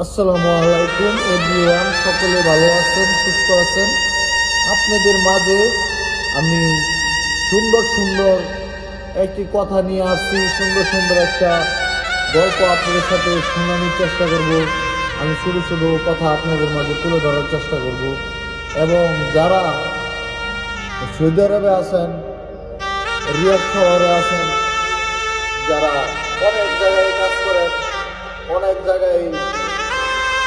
আসসালামু আলাইকুম এভরিওয়ান, সকলে ভালো আছেন, সুস্থ আছেন। আপনাদের মাঝে আমি সুন্দর সুন্দর একটি কথা নিয়ে আসছি, সুন্দর সুন্দর একটা গল্প আপনাদের সাথে শোনানোর চেষ্টা করব। আমি শুধু শুধু কথা আপনাদের মাঝে তুলে ধরার চেষ্টা করব। এবং যারা সৌদি আরবে আছেন, রিয়াদ শহরে আছেন, যারা অনেক জায়গায় কাজ করেন, অনেক জায়গায়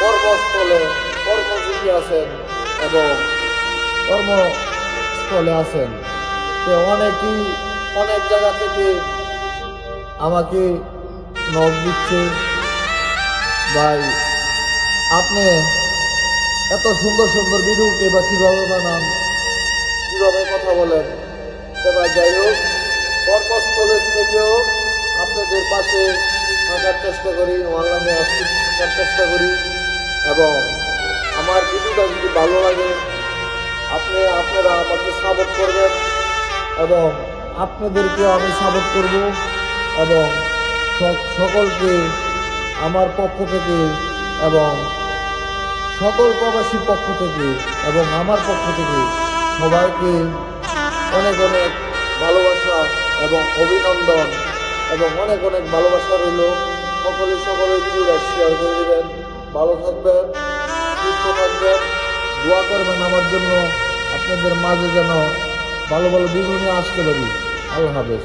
কর্মস্থলে কর্মজীবী আছেন এবং কর্মস্থলে আছেন, তো অনেকেই অনেক জায়গা থেকে আমাকে নক দিচ্ছে, ভাই আপনি এত সুন্দর সুন্দর ভিডিওকে বা কীভাবে বানান, কীভাবে কথা বলেন। এবার যাই হোক, কর্মস্থলের থেকেও আপনাদের পাশে থাকার চেষ্টা করি, অনলাইনে থাকার চেষ্টা করি। এবং আমার ভিডিওটা যদি ভালো লাগে আপনারা আমাকে সাপোর্ট করবেন এবং আপনাদেরকেও আমি সাপোর্ট করব। এবং সকলকে আমার পক্ষ থেকে এবং সকল প্রবাসীর পক্ষ থেকে এবং আমার পক্ষ থেকে সবাইকে অনেক অনেক ভালোবাসা এবং অভিনন্দন এবং অনেক অনেক ভালোবাসা রইল। সকলের ভিডিওটা শেয়ার করে দেবেন। ভালো থাকবেন, সুস্থ থাকবেন, দোয়া করবেন আমার জন্য, আপনাদের মাঝে যেন ভালো ভালো ভিডিও নিয়ে আসতে পারি। আল্লাহ হাফেজ।